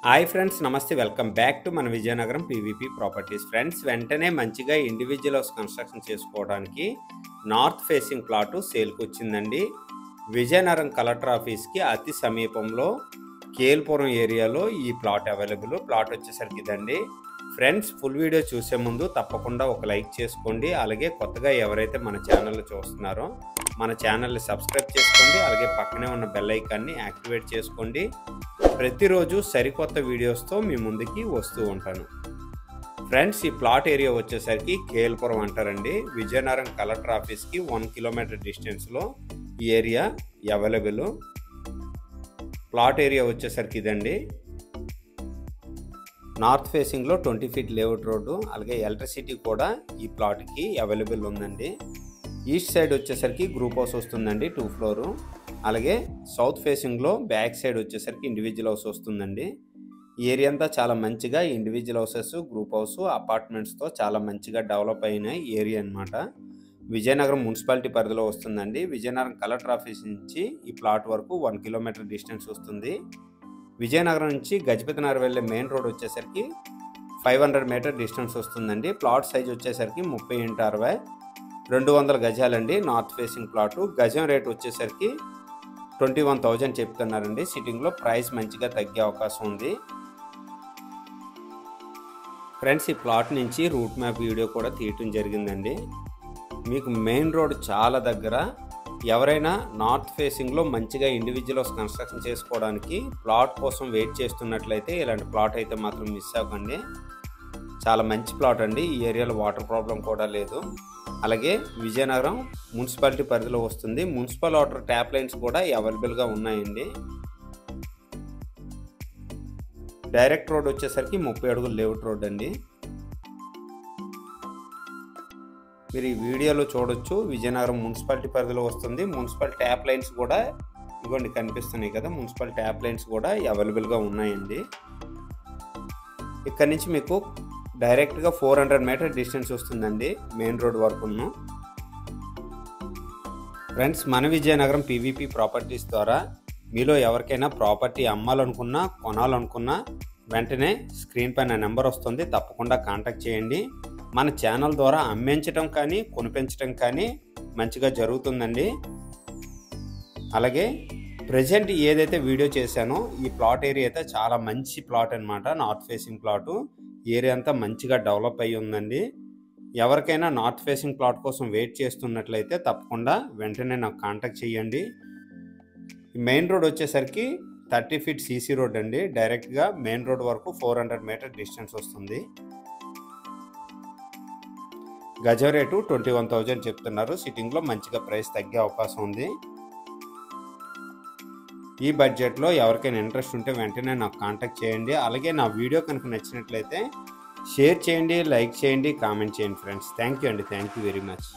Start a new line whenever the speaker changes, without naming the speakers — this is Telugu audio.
హాయ్ ఫ్రెండ్స్, నమస్తే. వెల్కమ్ బ్యాక్ టు మన విజయనగరం పీవీపీ ప్రాపర్టీస్. ఫ్రెండ్స్, వెంటనే మంచిగా ఇండివిజువల్ హౌస్ కన్స్ట్రక్షన్ చేసుకోవడానికి నార్త్ ఫేసింగ్ ప్లాట్ సేల్కి వచ్చిందండి. విజయనగరం కలెక్టర్ ఆఫీస్కి అతి సమీపంలో కేల్పురం ఏరియాలో ఈ ప్లాట్ అవైలబుల్. ప్లాట్ వచ్చేసరికి ఇదండి. ఫ్రెండ్స్, ఫుల్ వీడియో చూసే ముందు తప్పకుండా ఒక లైక్ చేసుకోండి. అలాగే కొత్తగా ఎవరైతే మన ఛానల్ చూస్తున్నారో మన ఛానల్ని సబ్స్క్రైబ్ చేసుకోండి. అలాగే పక్కనే ఉన్న బెల్ ఐకాన్ని యాక్టివేట్ చేసుకోండి. ప్రతిరోజు సరికొత్త వీడియోస్తో మీ ముందుకి వస్తూ ఉంటాను. ఫ్రెండ్స్, ఈ ప్లాట్ ఏరియా వచ్చేసరికి కేల్పురం అంటారండి. విజయనగరం కలెక్టర్ ఆఫీస్కి 1 కిలోమీటర్ డిస్టెన్స్లో ఈ ఏరియా అవైలబుల్. ప్లాట్ ఏరియా వచ్చేసరికి ఇదండి. నార్త్ ఫేసింగ్లో 20 ఫీట్ లేఅవుట్ రోడ్డు, అలాగే ఎలక్ట్రిసిటీ కూడా ఈ ప్లాట్కి అవైలబుల్ ఉందండి. ఈస్ట్ సైడ్ వచ్చేసరికి గ్రూప్ హౌస్ వస్తుందండి, 2 ఫ్లోర్. అలాగే సౌత్ ఫేసింగ్లో బ్యాక్ సైడ్ వచ్చేసరికి ఇండివిజువల్ హౌస్ వస్తుందండి. ఈ ఏరియా అంతా చాలా మంచిగా ఇండివిజువల్ హౌసెస్, గ్రూప్ హౌస్, అపార్ట్మెంట్స్తో చాలా మంచిగా డెవలప్ అయిన ఏరియా అనమాట. విజయనగరం మున్సిపాలిటీ పరిధిలో వస్తుందండి. విజయనగరం కలెక్టర్ ఆఫీస్ నుంచి ఈ ప్లాట్ వరకు 1 కిలోమీటర్ డిస్టెన్స్ వస్తుంది. విజయనగరం నుంచి గజపతి నగర్ వెళ్ళే మెయిన్ రోడ్ వచ్చేసరికి 500 మీటర్ డిస్టెన్స్ వస్తుందండి. ప్లాట్ సైజ్ వచ్చేసరికి 30x60, 200 గజాలండి. North facing plot. గజం రేట్ వచ్చేసరికి 21,000 చెప్తున్నారండి. సిట్టింగ్లో ప్రైస్ మంచిగా తగ్గే అవకాశం ఉంది. ఫ్రెండ్స్, ఈ ప్లాట్ నుంచి రూట్ మ్యాప్ వీడియో కూడా తీయటం జరిగిందండి. మీకు మెయిన్ రోడ్ చాలా దగ్గర. ఎవరైనా నార్త్ ఫేసింగ్లో మంచిగా ఇండివిజువల్ హౌస్ కన్స్ట్రక్షన్ చేసుకోవడానికి ప్లాట్ కోసం వెయిట్ చేస్తున్నట్లయితే ఇలాంటి ప్లాట్ అయితే మాత్రం మిస్ అవ్వకండి. చాలా మంచి ప్లాట్ అండి. ఈ ఏరియాలో వాటర్ ప్రాబ్లం కూడా లేదు. అలాగే విజయనగరం మున్సిపాలిటీ పరిధిలో వస్తుంది. మున్సిపల్ వాటర్ ట్యాప్ లైన్స్ కూడా అవైలబుల్గా ఉన్నాయండి. డైరెక్ట్ రోడ్ వచ్చేసరికి 30 అడుగుల లేఅవుట్ రోడ్ అండి. మీరు ఈ వీడియోలో చూడొచ్చు, విజయనగరం మున్సిపాలిటీ పరిధిలో వస్తుంది. మున్సిపల్ ట్యాప్ లైన్స్ కూడా ఇవ్వండి కనిపిస్తున్నాయి కదా. మున్సిపల్ ట్యాప్ లైన్స్ కూడా అవైలబుల్గా ఉన్నాయండి. ఇక్కడ నుంచి మీకు డైరెక్ట్గా 400 మీటర్ డిస్టెన్స్ వస్తుందండి మెయిన్ రోడ్ వరకును. ఫ్రెండ్స్, మన విజయనగరం పీవీపీ ప్రాపర్టీస్ ద్వారా మీలో ఎవరికైనా ప్రాపర్టీ అమ్మాలనుకున్నా, కొనాలనుకున్నా వెంటనే స్క్రీన్ పైన నెంబర్ వస్తుంది, తప్పకుండా కాంటాక్ట్ చేయండి. మన ఛానల్ ద్వారా అమ్మించడం కానీ కొనిపించడం కానీ మంచిగా జరుగుతుందండి. అలాగే ప్రజెంట్ ఏదైతే వీడియో చేశానో ఈ ప్లాట్ ఏరియా అయితే చాలా మంచి ప్లాట్ అనమాట. North facing plot. ఏరియా అంతా మంచిగా డెవలప్ అయ్యి ఉందండి. ఎవరికైనా నార్త్ ఫేసింగ్ ప్లాట్ కోసం వెయిట్ చేస్తున్నట్లయితే తప్పకుండా వెంటనే నాకు కాంటాక్ట్ చేయండి. మెయిన్ రోడ్ వచ్చేసరికి 30 ఫీట్ సీసీ రోడ్ అండి. డైరెక్ట్గా మెయిన్ రోడ్ వరకు 400 మీటర్ డిస్టెన్స్ వస్తుంది. గజం రేటు 21,000 చెప్తున్నారు. సిట్టింగ్లో మంచిగా ప్రైస్ తగ్గే అవకాశం ఉంది. ఈ బడ్జెట్లో ఎవరికైనా ఇంట్రెస్ట్ ఉంటే వెంటనే నాకు కాంటాక్ట్ చేయండి. అలాగే నా వీడియో కనుక నచ్చినట్లయితే షేర్ చేయండి, లైక్ చేయండి, కామెంట్ చేయండి ఫ్రెండ్స్. థ్యాంక్ యూ అండి. Thank you very much.